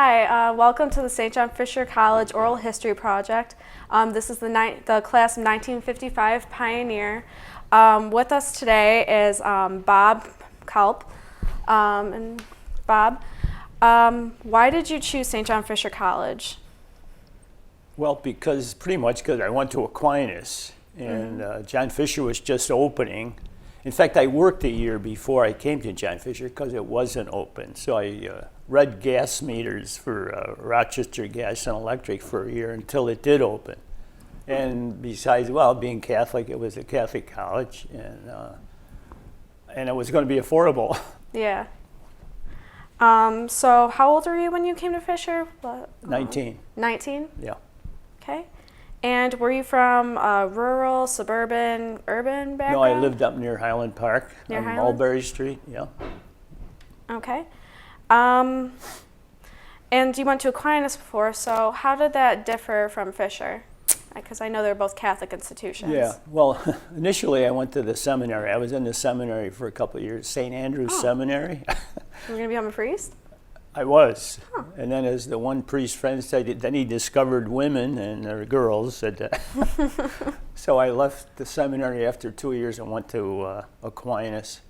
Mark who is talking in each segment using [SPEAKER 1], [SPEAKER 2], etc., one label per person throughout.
[SPEAKER 1] Hi, welcome to the St. John Fisher College Oral History Project. This is the class of 1955 Pioneer. With us today is Bob Kalb. And Bob, why did you choose St. John Fisher College?
[SPEAKER 2] Well, pretty much because I went to Aquinas, and John Fisher was just opening. In fact, I worked a year before I came to John Fisher because it wasn't open. So I read gas meters for Rochester Gas and Electric for a year until it did open. And besides, well, being Catholic, it was a Catholic college, and it was going to be affordable.
[SPEAKER 1] Yeah. So how old were you when you came to Fisher?
[SPEAKER 2] 19.
[SPEAKER 1] 19?
[SPEAKER 2] Yeah.
[SPEAKER 1] Okay. And were you from rural, suburban, urban background?
[SPEAKER 2] No, I lived up near Highland Park
[SPEAKER 1] Near
[SPEAKER 2] on
[SPEAKER 1] Highland?
[SPEAKER 2] Mulberry Street. Yeah.
[SPEAKER 1] Okay. And you went to Aquinas before, so how did that differ from Fisher? Because I know they're both Catholic institutions.
[SPEAKER 2] Yeah, well, initially I went to the seminary. I was in the seminary for a couple of years, St. Andrew's Seminary.
[SPEAKER 1] You're going to become a priest?
[SPEAKER 2] I was.
[SPEAKER 1] Huh.
[SPEAKER 2] And then as the one priest friend said, then he discovered women and girls. So I left the seminary after 2 years and went to Aquinas.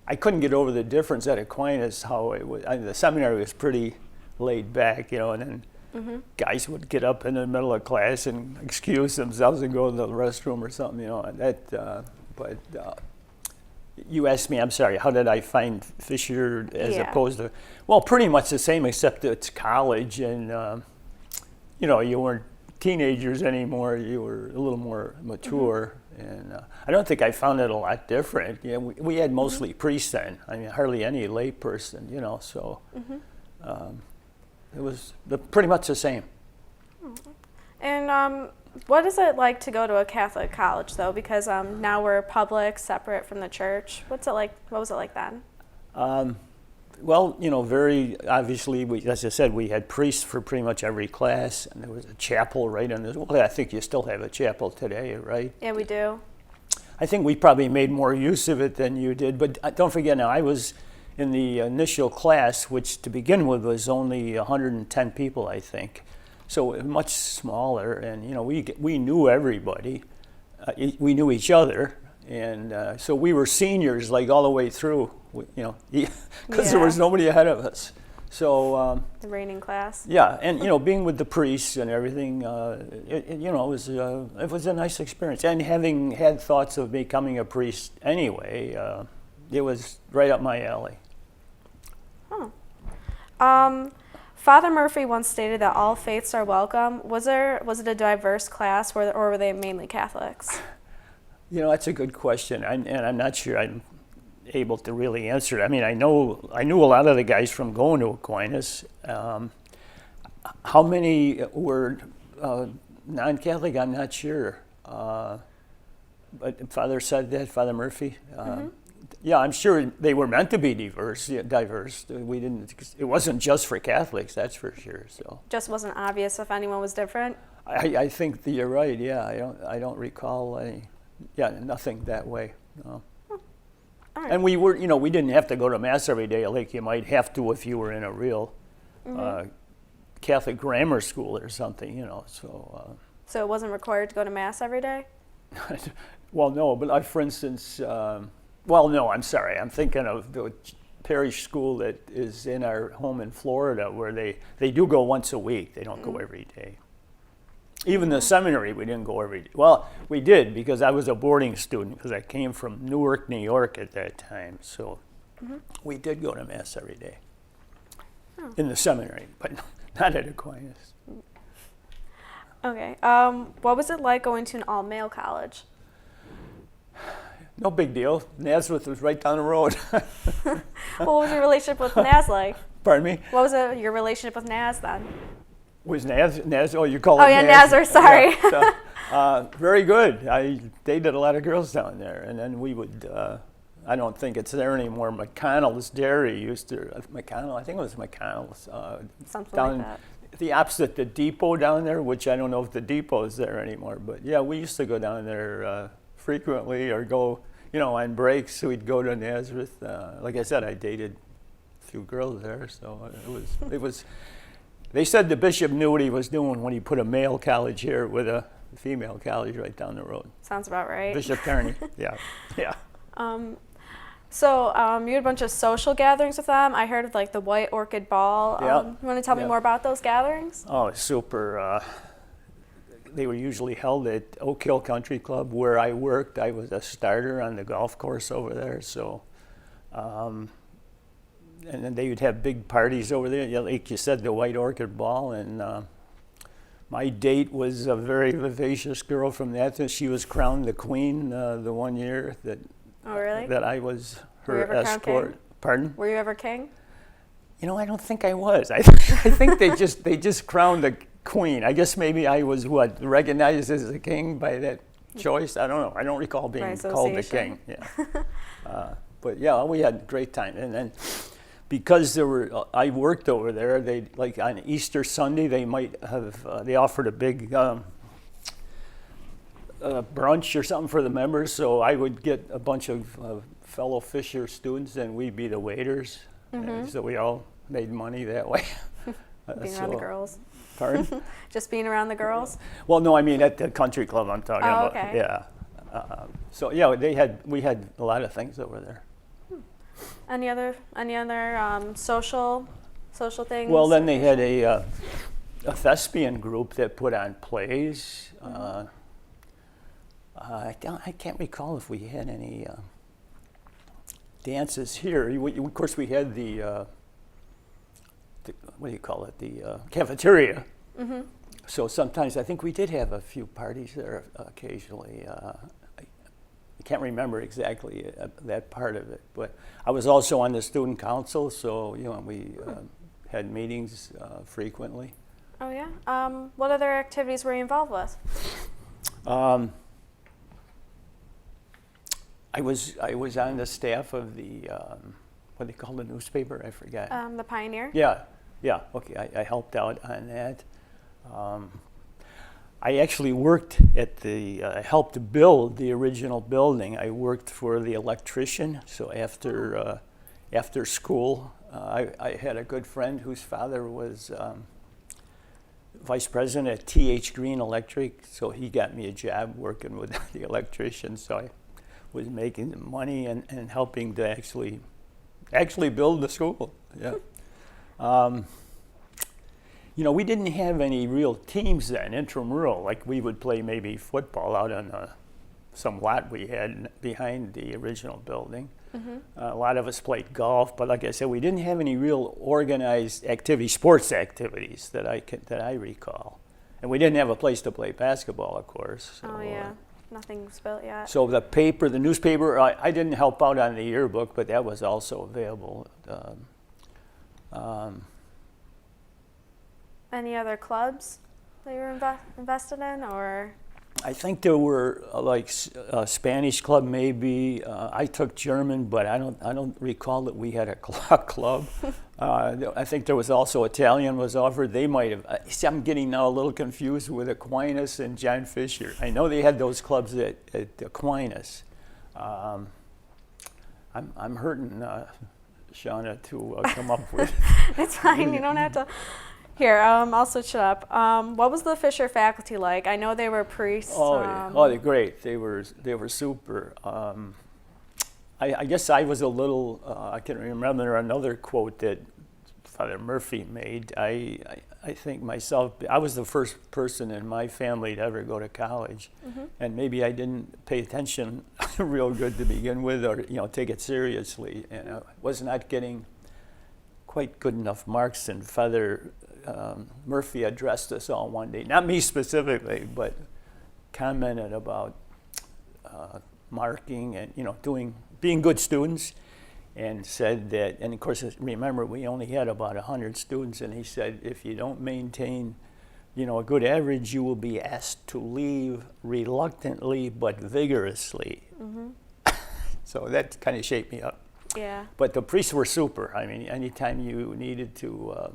[SPEAKER 2] I couldn't get over the difference at Aquinas, how it was. The seminary was pretty laid back, and then guys would get up in the middle of class and excuse themselves and go to the restroom or something, But you asked me, I'm sorry, how did I find Fisher as opposed to, well, pretty much the same, except it's college and, you weren't teenagers anymore. You were a little more mature. And I don't think I found it a lot different. We had mostly priests then. I mean, hardly any lay person, so it was pretty much the same.
[SPEAKER 1] And what is it like to go to a Catholic college, though? Because now we're public, separate from the church. What's it like? What was it like then?
[SPEAKER 2] Well, very obviously, as I said, we had priests for pretty much every class, and there was a chapel right in this. Well, I think you still have a chapel today, right?
[SPEAKER 1] Yeah, we do.
[SPEAKER 2] I think we probably made more use of it than you did, but don't forget now, I was in the initial class, which to begin with was only 110 people, I think. So much smaller, and we knew everybody, we knew each other, and so we were seniors like all the way through, because there was nobody ahead of us. So
[SPEAKER 1] the reigning class.
[SPEAKER 2] Yeah, and being with the priests and everything, it was a nice experience. And having had thoughts of becoming a priest anyway, it was right up my alley.
[SPEAKER 1] Huh. Father Murphy once stated that all faiths are welcome. Was it a diverse class, or were they mainly Catholics?
[SPEAKER 2] That's a good question, and I'm not sure I'm able to really answer it. I mean, I knew a lot of the guys from going to Aquinas. How many were non-Catholic? I'm not sure. But Father said that, Father Murphy. Yeah, I'm sure they were meant to be diverse. It wasn't just for Catholics, that's for sure. So
[SPEAKER 1] just wasn't obvious if anyone was different.
[SPEAKER 2] I think that you're right. Yeah, I don't recall any. Yeah, nothing that way. No.
[SPEAKER 1] Right.
[SPEAKER 2] And we were, we didn't have to go to Mass every day like you might have to if you were in a real Catholic grammar school or something, So
[SPEAKER 1] it wasn't required to go to Mass every day?
[SPEAKER 2] Well, no, but for instance, no, I'm sorry. I'm thinking of the parish school that is in our home in Florida where they do go once a week. They don't go every day. Even the seminary, we didn't go every day. Well, we did because I was a boarding student because I came from Newark, New York at that time. So we did go to Mass every day in the seminary, but not at Aquinas.
[SPEAKER 1] Okay. What was it like going to an all-male college?
[SPEAKER 2] No big deal. Nazareth was right down the road.
[SPEAKER 1] What was your relationship with Naz like?
[SPEAKER 2] Pardon me?
[SPEAKER 1] What was your relationship with Naz then?
[SPEAKER 2] Was Naz? Oh, you call it?
[SPEAKER 1] Oh yeah, Nazareth. Sorry.
[SPEAKER 2] Yeah, so, very good. I dated a lot of girls down there, and then we would. I don't think it's there anymore. McConnell's Dairy used to. I think it was McConnell's.
[SPEAKER 1] Something
[SPEAKER 2] down
[SPEAKER 1] like that.
[SPEAKER 2] The opposite the depot down there, which I don't know if the depot is there anymore. But yeah, we used to go down there frequently, or go. On breaks, we'd go to Nazareth. Like I said, I dated a few girls there, so it was They said the bishop knew what he was doing when he put a male college here with a female college right down the road.
[SPEAKER 1] Sounds about right.
[SPEAKER 2] Bishop Kearney, yeah, yeah.
[SPEAKER 1] So you had a bunch of social gatherings with them. I heard of like the White Orchid Ball.
[SPEAKER 2] Yeah.
[SPEAKER 1] You want to tell me
[SPEAKER 2] Yeah.
[SPEAKER 1] more about those gatherings?
[SPEAKER 2] Oh, super. They were usually held at Oak Hill Country Club where I worked. I was a starter on the golf course over there, so and then they would have big parties over there. Yeah, like you said, the White Orchid Ball, and my date was a very vivacious girl from that. She was crowned the queen the one year that
[SPEAKER 1] Oh, really?
[SPEAKER 2] that I was
[SPEAKER 1] Were you
[SPEAKER 2] her
[SPEAKER 1] ever crowned
[SPEAKER 2] escort.
[SPEAKER 1] king?
[SPEAKER 2] Pardon?
[SPEAKER 1] Were you ever king?
[SPEAKER 2] You know, I don't think I was. I think they just crowned the queen. I guess maybe I was recognized as a king by that choice. I don't know. I don't recall being called the king. Yeah. But yeah, we had a great time. And then because I worked over there. They like on Easter Sunday they might have they offered a big brunch or something for the members. So I would get a bunch of fellow Fisher students, and we'd be the waiters. So we all made money that way.
[SPEAKER 1] Being around the girls.
[SPEAKER 2] Pardon?
[SPEAKER 1] Just being around the girls?
[SPEAKER 2] Well, no, I mean at the country club I'm talking about.
[SPEAKER 1] Okay.
[SPEAKER 2] Yeah. So yeah, we had a lot of things over there.
[SPEAKER 1] Any other social things?
[SPEAKER 2] Well, then they had a thespian group that put on plays. I can't recall if we had any dances here. Of course, we had the what do you call it? The cafeteria.
[SPEAKER 1] Mm-hmm.
[SPEAKER 2] So sometimes I think we did have a few parties there occasionally. I can't remember exactly that part of it, but I was also on the student council, so we had meetings frequently.
[SPEAKER 1] Oh yeah. What other activities were you involved with?
[SPEAKER 2] I was on the staff of the what do they call the newspaper? I forgot.
[SPEAKER 1] The Pioneer.
[SPEAKER 2] Yeah. Okay, I helped out on that. I actually worked at helped build the original building. I worked for the electrician. So after school, I had a good friend whose father was vice president at T.H. Green Electric. So he got me a job working with the electrician. So I was making the money and helping to actually build the school. Yeah. We didn't have any real teams then, intramural. Like we would play maybe football out on some lot we had behind the original building. Mm-hmm. A lot of us played golf, but like I said, we didn't have any real organized sports activities that I recall. And we didn't have a place to play basketball, of course. So,
[SPEAKER 1] oh yeah, nothing's built yet.
[SPEAKER 2] So the newspaper, I didn't help out on the yearbook, but that was also available.
[SPEAKER 1] Any other clubs that you were invested in, or?
[SPEAKER 2] I think there were a Spanish club maybe. I took German, but I don't recall that we had a club. I think there was also Italian was offered. They might have. I'm getting now a little confused with Aquinas and John Fisher. I know they had those clubs at Aquinas. I'm hurting Shauna to come up with.
[SPEAKER 1] It's fine. You don't have to. Here, I'll switch it up. What was the Fisher faculty like? I know they were priests.
[SPEAKER 2] They're great. They were super. I guess I was a little. I can remember another quote that Father Murphy made. I think myself. I was the first person in my family to ever go to college, and maybe I didn't pay attention real good to begin with, or take it seriously, and I was not getting quite good enough marks. And Father Murphy addressed us all one day, not me specifically, but commented about marking and being good students, and said that. And of course, remember, we only had about 100 students, and he said, if you don't maintain, a good average, you will be asked to leave reluctantly but vigorously. Mm-hmm. So that kind of shaped me up.
[SPEAKER 1] Yeah.
[SPEAKER 2] But the priests were super. I mean, anytime you needed to,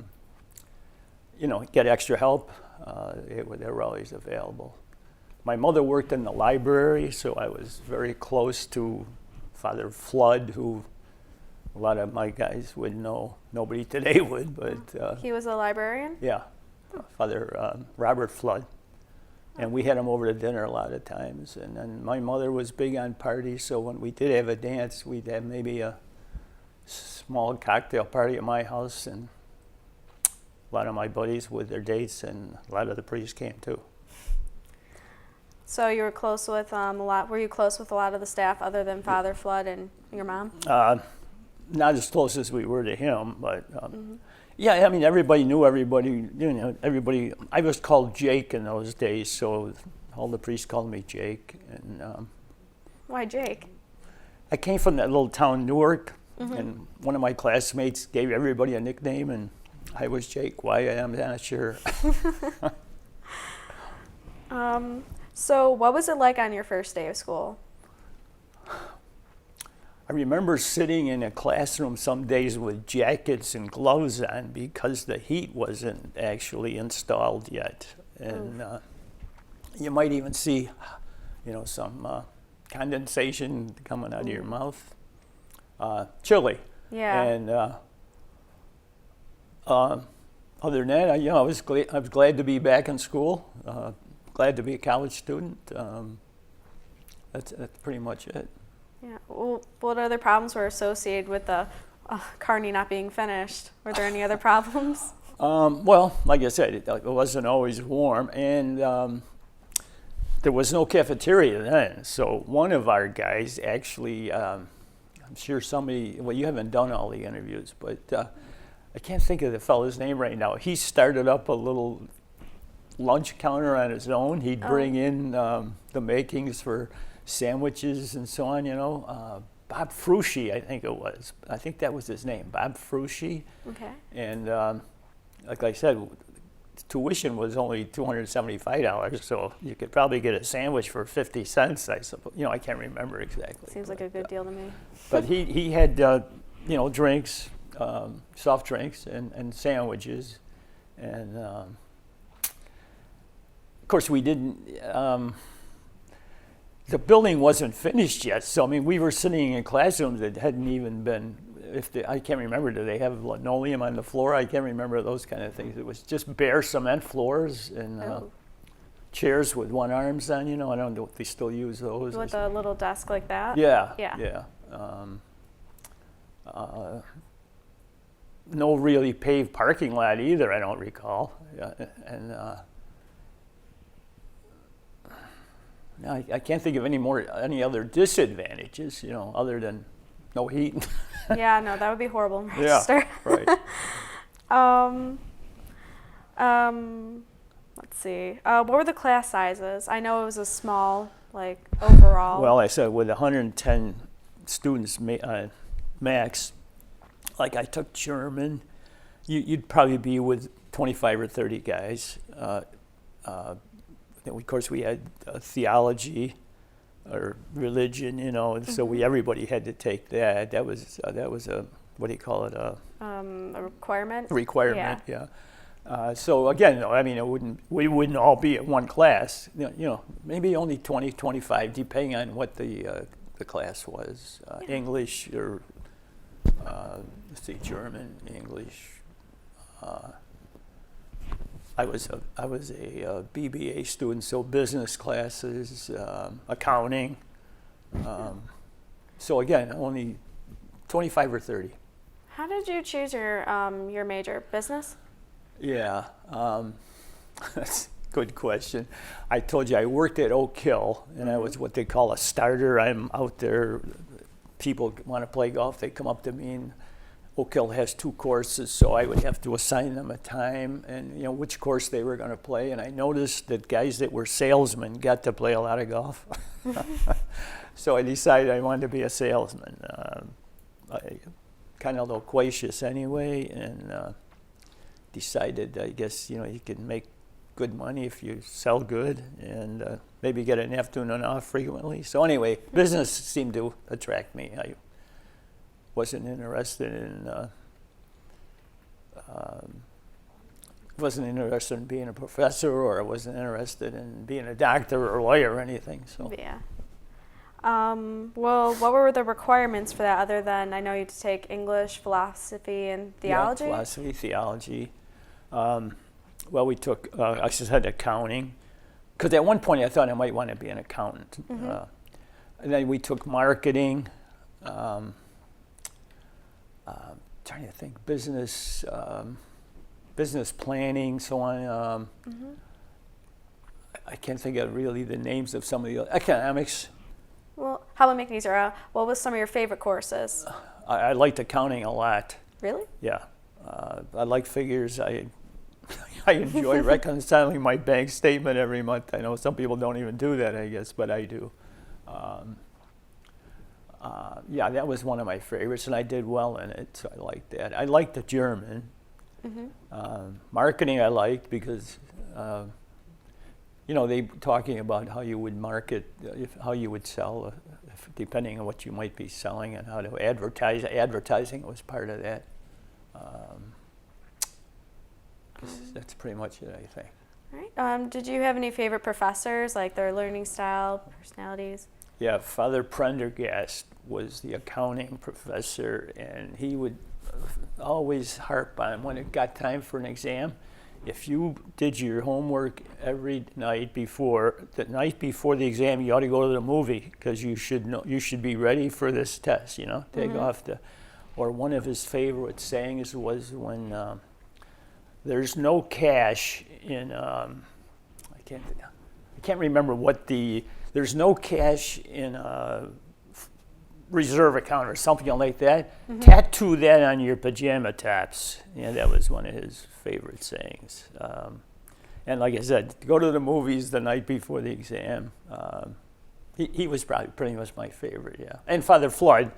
[SPEAKER 2] get extra help, they were always available. My mother worked in the library, so I was very close to Father Flood, who A lot of my guys would know. Nobody today would, but
[SPEAKER 1] He was a librarian?
[SPEAKER 2] yeah, Father Robert Flood. And we had him over to dinner a lot of times. And then my mother was big on parties, so when we did have a dance, we'd have maybe a small cocktail party at my house, and a lot of my buddies with their dates, and a lot of the priests came too.
[SPEAKER 1] So you were close with were you close with a lot of the staff other than Father Flood and your mom?
[SPEAKER 2] Not as close as we were to him, but yeah, I mean, everybody knew everybody. You know, everybody. I was called Jake in those days, so all the priests called me Jake. And
[SPEAKER 1] Why Jake?
[SPEAKER 2] I came from that little town, Newark, and one of my classmates gave everybody a nickname, and I was Jake. Why, I'm not sure.
[SPEAKER 1] So what was it like on your first day of school?
[SPEAKER 2] I remember sitting in a classroom some days with jackets and gloves on because the heat wasn't actually installed yet. And you might even see, you know, some condensation coming out of your mouth. Chilly.
[SPEAKER 1] Yeah.
[SPEAKER 2] And other than that, I was glad to be back in school. Glad to be a college student. That's pretty much it.
[SPEAKER 1] Yeah. Well, what other problems were associated with the carny not being finished? Were there any other problems?
[SPEAKER 2] Well, like I said, it wasn't always warm, and there was no cafeteria then. So one of our guys actually, I'm sure somebody, well, you haven't done all the interviews, but I can't think of the fellow's name right now. He started up a little lunch counter on his own. He'd bring in the makings for sandwiches and so on, you know. Bob Frusci, I think it was. I think that was his name, Bob Frusci.
[SPEAKER 1] Okay.
[SPEAKER 2] And like I said, tuition was only $275, so you could probably get a sandwich for 50 cents, I suppose. You know, I can't remember exactly.
[SPEAKER 1] Seems like a good deal to me.
[SPEAKER 2] But he had, you know, drinks, soft drinks and sandwiches. And of course we didn't, the building wasn't finished yet, so I mean, we were sitting in classrooms that hadn't even been. I can't remember. Do they have linoleum on the floor? I can't remember those kind of things. It was just bare cement floors and chairs with one arms on. You know, I don't know if they still use those.
[SPEAKER 1] With a little desk like that?
[SPEAKER 2] Yeah.
[SPEAKER 1] Yeah.
[SPEAKER 2] Yeah. No really paved parking lot either. I don't recall. Yeah, and. I can't think of any other disadvantages, you know, other than no heat.
[SPEAKER 1] Yeah, no, that would be horrible in
[SPEAKER 2] Yeah,
[SPEAKER 1] Rochester.
[SPEAKER 2] right.
[SPEAKER 1] Let's see. What were the class sizes? I know it was a small, like, overall.
[SPEAKER 2] Well, I said with 110 students max, like I took German, you'd probably be with 25 or 30 guys. Of course, we had theology or religion, you know, and so everybody had to take that. That was a, what do you call it? A
[SPEAKER 1] requirement.
[SPEAKER 2] Requirement, yeah. So again, I mean, we wouldn't all be at one class. You know, maybe only 20, 25, depending on what the class was. English or let's see, German, English. I was a BBA student, so business classes, accounting. So again, only 25 or 30.
[SPEAKER 1] How did you choose your major? Business?
[SPEAKER 2] Yeah, that's a good question. I told you I worked at Oak Hill, and I was what they call a starter. I'm out there. People want to play golf. They come up to me, and Oak Hill has 2 courses, so I would have to assign them a time and, you know, which course they were going to play. And I noticed that guys that were salesmen got to play a lot of golf. So I decided I wanted to be a salesman. I kind of loquacious anyway, and decided, I guess, you know, you can make good money if you sell good and maybe get an afternoon off frequently. So anyway, business seemed to attract me. I wasn't interested in being a professor, or I wasn't interested in being a doctor or a lawyer or anything. So
[SPEAKER 1] Yeah. Well, what were the requirements for that other than I know you had to take English, philosophy, and theology?
[SPEAKER 2] Yeah, philosophy, theology. Well, we took, I just had accounting, because at one point I thought I might want to be an accountant. And then we took marketing, trying to think, business planning, so on. I can't think of really the names of some of the other, economics.
[SPEAKER 1] Well, how about making it easier? What was some of your favorite courses?
[SPEAKER 2] I liked accounting a lot.
[SPEAKER 1] Really?
[SPEAKER 2] Yeah, I like figures. I enjoy reconciling my bank statement every month. I know some people don't even do that, I guess, but I do. Yeah, that was one of my favorites, and I did well in it, so I liked that. I liked the German. Marketing I liked because, they talking about how you would market, how you would sell, depending on what you might be selling, and how to advertise. Advertising was part of that. That's pretty much it, I think.
[SPEAKER 1] All right. Did you have any favorite professors, like their learning style, personalities?
[SPEAKER 2] Yeah, Father Prendergast was the accounting professor, and he would always harp on when it got time for an exam. If you did your homework every night before, the night before the exam, you ought to go to the movie because you should be ready for this test. Take off the. Or one of his favorite sayings was when there's no cash in. I can't remember what the. There's no cash in a reserve account or something like that. Tattoo that on your pajama tops. Yeah, that was one of his favorite sayings. And like I said, go to the movies the night before the exam. He was probably pretty much my favorite, yeah. And Father Floyd,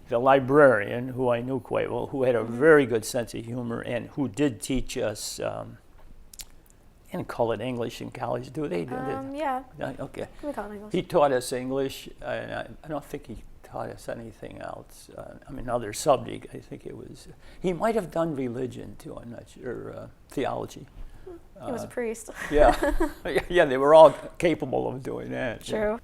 [SPEAKER 2] the librarian, who I knew quite well, who had a very good sense of humor and who did teach us, and call it English in college, do they?
[SPEAKER 1] Yeah.
[SPEAKER 2] Okay.
[SPEAKER 1] We call it English.
[SPEAKER 2] He taught us English, and I don't think he taught us anything else. Other subject. I think it was. He might have done religion too. I'm not sure. Theology.
[SPEAKER 1] He was a priest.
[SPEAKER 2] Yeah, yeah. They were all capable of doing that.
[SPEAKER 1] True.
[SPEAKER 2] Yeah.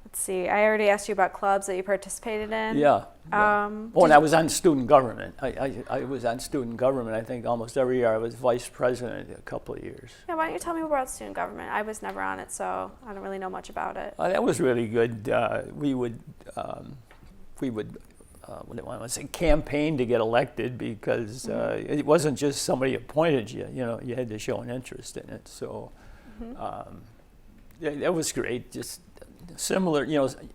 [SPEAKER 1] Let's see. I already asked you about clubs that you participated in.
[SPEAKER 2] Yeah. And I was on student government. I was on student government. I think almost every year. I was vice president a couple of years.
[SPEAKER 1] Yeah. Why don't you tell me about student government? I was never on it, so I don't really know much about it.
[SPEAKER 2] That was really good. We would what do I want to say, campaign to get elected because it wasn't just somebody appointed you. You had to show an interest in it. So that was great. Just similar,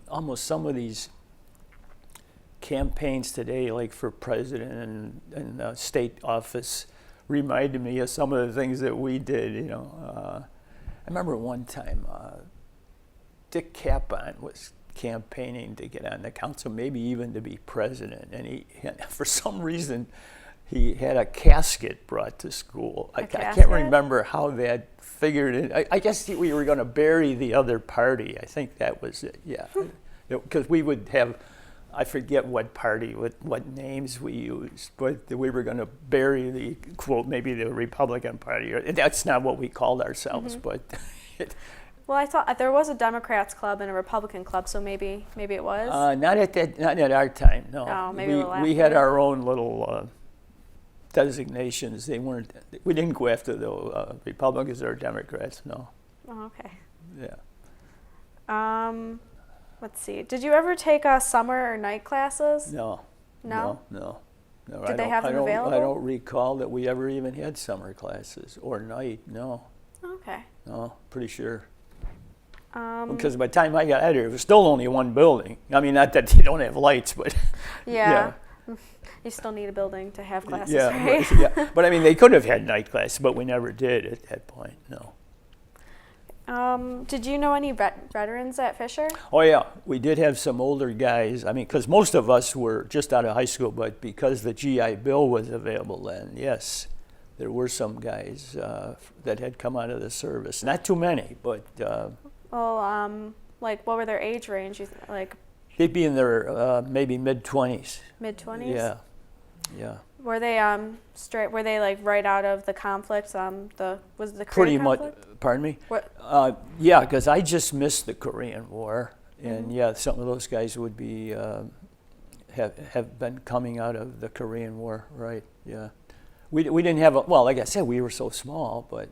[SPEAKER 2] almost some of these campaigns today, like for president and state office, reminded me of some of the things that we did. I remember one time Dick Capon was campaigning to get on the council, maybe even to be president, and he for some reason he had a casket brought to school. I can't remember how that figured in. I guess we were going to bury the other party. I think that was it. Yeah, because we would have. I forget what party, what names we used, but we were going to bury the, quote, maybe the Republican Party. That's not what we called ourselves, but.
[SPEAKER 1] Well, I thought there was a Democrats club and a Republican club, so maybe it was.
[SPEAKER 2] Not at our time. No.
[SPEAKER 1] Oh, maybe
[SPEAKER 2] we had our own little designations. We didn't go after the Republicans or Democrats. No.
[SPEAKER 1] Oh, okay.
[SPEAKER 2] Yeah.
[SPEAKER 1] Let's see. Did you ever take summer or night classes?
[SPEAKER 2] No.
[SPEAKER 1] No. Did they
[SPEAKER 2] I
[SPEAKER 1] have them available?
[SPEAKER 2] I don't recall that we ever even had summer classes or night. No.
[SPEAKER 1] Okay.
[SPEAKER 2] No, pretty sure. Because by the time I got out of here, it was still only one building. I mean, not that you don't have lights, but
[SPEAKER 1] yeah. You still need a building to have classes,
[SPEAKER 2] yeah,
[SPEAKER 1] right?
[SPEAKER 2] Yeah. But I mean, they could have had night classes, but we never did at that point. No.
[SPEAKER 1] Did you know any veterans at Fisher?
[SPEAKER 2] Oh yeah, we did have some older guys. I mean, because most of us were just out of high school, but because the GI Bill was available then, yes, there were some guys that had come out of the service. Not too many, but.
[SPEAKER 1] Like what were their age range?
[SPEAKER 2] They'd be in their maybe mid-20s.
[SPEAKER 1] Mid-20s?
[SPEAKER 2] Yeah.
[SPEAKER 1] Were they straight? Were they like right out of the conflict? Was the Korean
[SPEAKER 2] pretty
[SPEAKER 1] conflict?
[SPEAKER 2] much. Pardon me.
[SPEAKER 1] What?
[SPEAKER 2] Yeah, because I just missed the Korean War, And yeah, some of those guys would be have been coming out of the Korean War, right? Yeah, we didn't have well, like I said, we were so small, but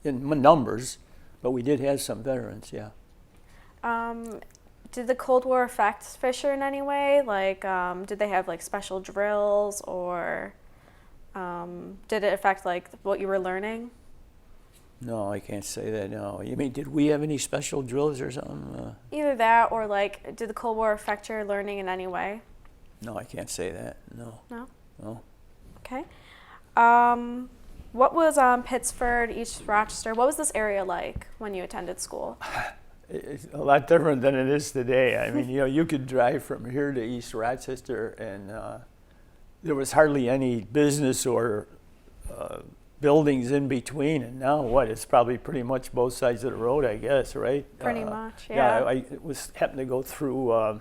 [SPEAKER 2] in numbers, but we did have some veterans. Yeah.
[SPEAKER 1] Did the Cold War affect Fisher in any way? Like, did they have like special drills, or did it affect like what you were learning?
[SPEAKER 2] No, I can't say that. No, you mean did we have any special drills or something?
[SPEAKER 1] Either that, or like, did the Cold War affect your learning in any way?
[SPEAKER 2] No, I can't say that. No.
[SPEAKER 1] No.
[SPEAKER 2] No.
[SPEAKER 1] Okay. What was Pittsford, East Rochester? What was this area like when you attended school?
[SPEAKER 2] It's a lot different than it is today. I mean, you could drive from here to East Rochester, and there was hardly any business or buildings in between. And now, it's probably pretty much both sides of the road, I guess, right?
[SPEAKER 1] Pretty much, yeah.
[SPEAKER 2] Yeah, I happened to go through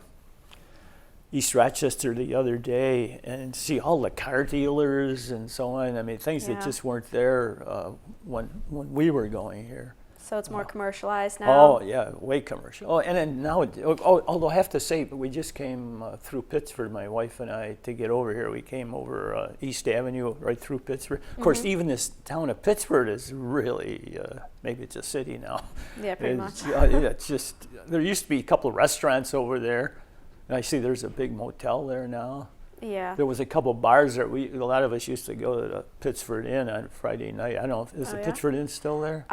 [SPEAKER 2] East Rochester the other day and see all the car dealers and so on. I mean, things that just weren't there when we were going here.
[SPEAKER 1] So it's more commercialized now?
[SPEAKER 2] Oh, yeah, way commercial. Oh, and then now, although I have to say, we just came through Pittsford, my wife and I, to get over here. We came over East Avenue right through Pittsford. Of course, even this town of Pittsford is really, maybe it's a city now.
[SPEAKER 1] Yeah, pretty much.
[SPEAKER 2] It's just, there used to be a couple of restaurants over there. And I see there's a big motel there now.
[SPEAKER 1] Yeah.
[SPEAKER 2] There was a couple of bars that a lot of us used to go to the Pittsford Inn on Friday night. I don't know, is the Pittsford Inn still there?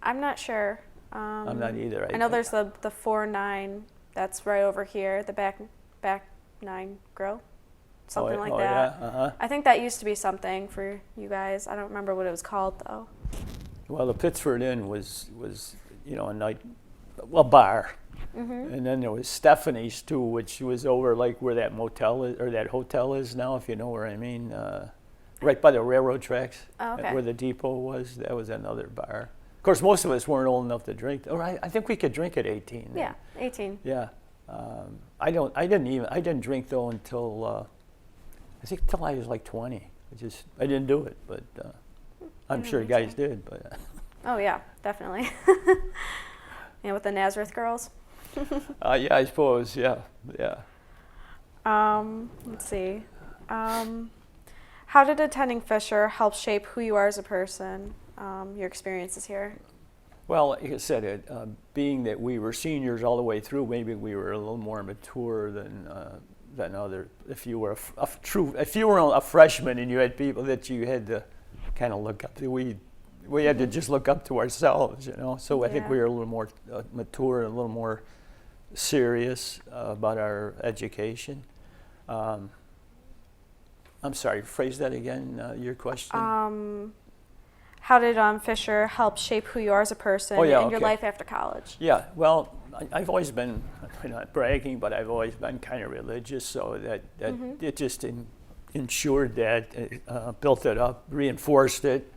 [SPEAKER 1] I'm not sure.
[SPEAKER 2] I'm not either.
[SPEAKER 1] I know there's the 4-9 that's right over here, the back 9 grill, something like that.
[SPEAKER 2] Yeah, uh-huh.
[SPEAKER 1] I think that used to be something for you guys. I don't remember what it was called though.
[SPEAKER 2] Well, the Pittsford Inn was a bar.
[SPEAKER 1] Mm-hmm.
[SPEAKER 2] And then there was Stephanie's too, which was over like where that motel is, or that hotel is now, if you know where I mean, right by the railroad tracks.
[SPEAKER 1] Oh, okay.
[SPEAKER 2] Where the depot was. That was another bar. Of course, most of us weren't old enough to drink. Or I think we could drink at 18.
[SPEAKER 1] Yeah, 18.
[SPEAKER 2] Yeah, I didn't drink though until I think till I was like 20. I didn't do it, but I'm sure guys did. But
[SPEAKER 1] oh yeah, definitely. Yeah, with the Nazareth girls.
[SPEAKER 2] yeah, I suppose. Yeah.
[SPEAKER 1] Let's see. How did attending Fisher help shape who you are as a person? Your experiences here?
[SPEAKER 2] Well, like I said, being that we were seniors all the way through, maybe we were a little more mature than other. If you were a freshman and you had people that you had to kind of look up to, we had to just look up to ourselves, So I think we were a little more mature and a little more serious about our education. I'm sorry, phrase that again, your question.
[SPEAKER 1] How did Fisher help shape who you are as a person in your life after college?
[SPEAKER 2] Yeah, well, I've always been, not bragging, but I've always been kind of religious, so that it just ensured that, built it up, reinforced it.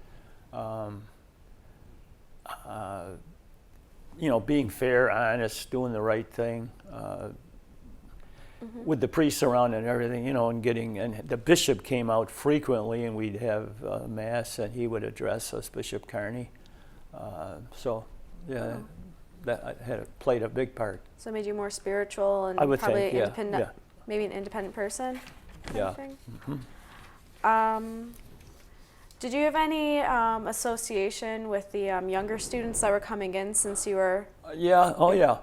[SPEAKER 2] Being fair, honest, doing the right thing, with the priests around and everything, and the bishop came out frequently, and we'd have mass, and he would address us, Bishop Carney. That played a big part.
[SPEAKER 1] So it made you more spiritual and
[SPEAKER 2] I would
[SPEAKER 1] probably
[SPEAKER 2] think,
[SPEAKER 1] independent, maybe an independent person.
[SPEAKER 2] Yeah.
[SPEAKER 1] Did you have any association with the younger students that were coming in since you were?
[SPEAKER 2] Yeah. Oh, yeah.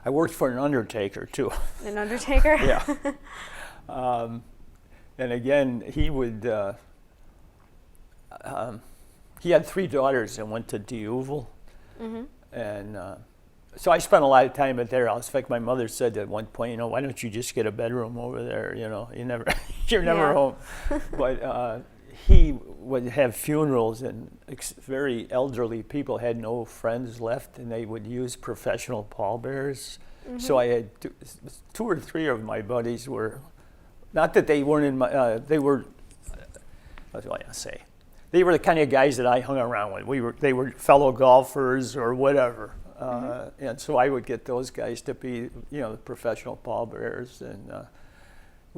[SPEAKER 2] I worked for an undertaker too.
[SPEAKER 1] An undertaker?
[SPEAKER 2] Yeah. And again, he would. He had 3 daughters and went to D'Youville, and so I spent a lot of time at their house. In fact, my mother said at one point, why don't you just get a bedroom over there? You're never home. But he would have funerals, and very elderly people had no friends left, and they would use professional pallbearers. So I had 2 or 3 of my buddies were, not that they weren't in my, they were, what do I say? They were the kind of guys that I hung around with. They were fellow golfers or whatever. And so I would get those guys to be, the professional pallbearers, and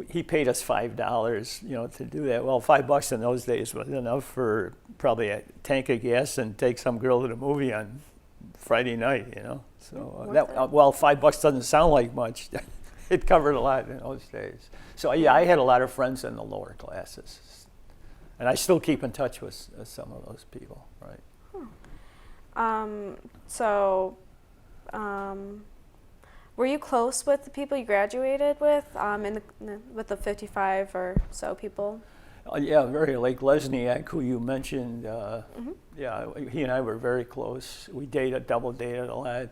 [SPEAKER 2] he paid us $5, to do that. Well, $5 in those days was enough for probably a tank of gas and take some girl to the movie on Friday night, you know. So
[SPEAKER 1] Worth
[SPEAKER 2] that
[SPEAKER 1] it.
[SPEAKER 2] well, $5 doesn't sound like much. It covered a lot in those days. So yeah, I had a lot of friends in the lower classes, and I still keep in touch with some of those people. Right.
[SPEAKER 1] So, were you close with the people you graduated with, with the 55 or so people?
[SPEAKER 2] Yeah, very like Lesniak, who you mentioned. Yeah, he and I were very close. We double dated a lot.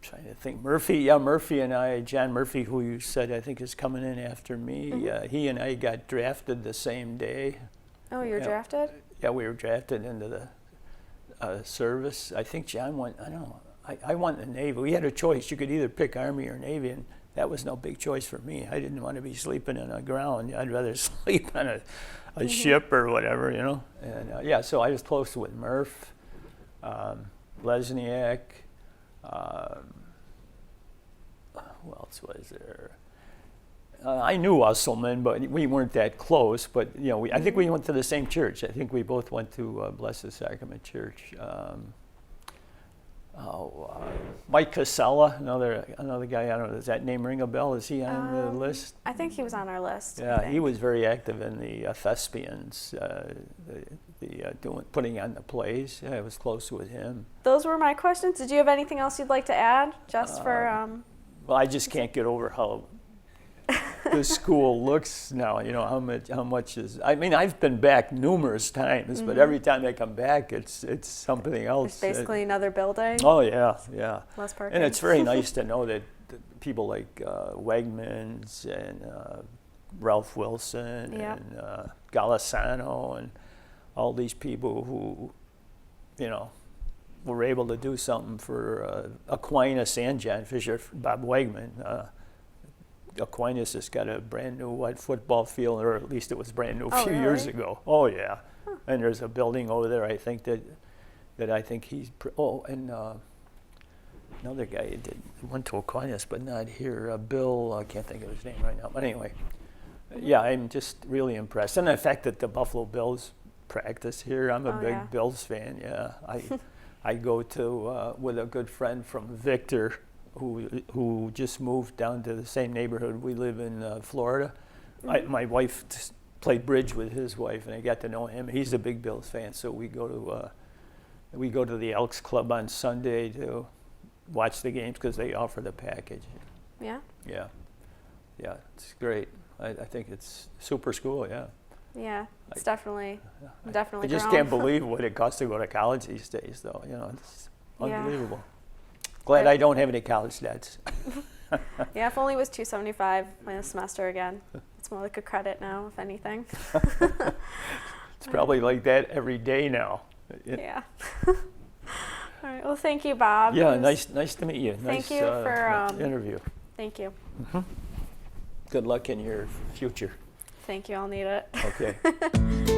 [SPEAKER 2] Trying to think, Murphy and I, John Murphy, who you said I think is coming in after me. He and I got drafted the same day.
[SPEAKER 1] Oh, you were drafted?
[SPEAKER 2] Yeah, we were drafted into the service. I think John went. I don't know. I went in the Navy. We had a choice. You could either pick Army or Navy, and that was no big choice for me. I didn't want to be sleeping on the ground. I'd rather sleep on a ship or whatever, you know. And yeah, so I was close with Murph, Lesniak. Who else was there? I knew Usselman, but we weren't that close. But you know, I think we went to the same church. I think we both went to Blessed Sacrament Church. Mike Casella, another guy. I don't know. Does that name ring a bell? Is he on the list?
[SPEAKER 1] I think he was on our list.
[SPEAKER 2] Yeah, he was very active in the thespians, putting on the plays. Yeah, I was close with him.
[SPEAKER 1] Those were my questions. Did you have anything else you'd like to add, just for?
[SPEAKER 2] Well, I just can't get over how the school looks now. You know how much is. I mean, I've been back numerous times, but every time I come back, it's something else.
[SPEAKER 1] It's basically another building.
[SPEAKER 2] Oh yeah, yeah.
[SPEAKER 1] Less parking.
[SPEAKER 2] And it's very nice to know that people like Wegmans and Ralph Wilson and Golisano and all these people who, you know, were able to do something for Aquinas and John Fisher. Bob Wegman. Aquinas has got a brand new football field, or at least it was brand new a few years ago. Oh yeah, and there's a building over there. I think that I think he's. And another guy went to Aquinas, but not here. Bill, I can't think of his name right now. But anyway, yeah, I'm just really impressed, and the fact that the Buffalo Bills practice here. I'm a big Bills fan. Yeah, I go to with a good friend from Victor, who just moved down to the same neighborhood. We live in Florida. My wife played bridge with his wife, and I got to know him. He's a big Bills fan, so we go to the Elks Club on Sunday to watch the games because they offer the package.
[SPEAKER 1] Yeah.
[SPEAKER 2] Yeah, yeah, it's great. I think it's super school. Yeah.
[SPEAKER 1] Yeah, it's definitely.
[SPEAKER 2] I just can't believe what it costs to go to college these days, though. You know, it's unbelievable. Glad I don't have any college debts.
[SPEAKER 1] Yeah, if only it was $275 a semester again. It's more like a credit now, if anything.
[SPEAKER 2] It's probably like that every day now.
[SPEAKER 1] Yeah. All right. Well, thank you, Bob.
[SPEAKER 2] Yeah, nice to meet you.
[SPEAKER 1] Thank you for
[SPEAKER 2] interview.
[SPEAKER 1] Thank you.
[SPEAKER 2] Good luck in your future.
[SPEAKER 1] Thank you. I'll need it.
[SPEAKER 2] Okay.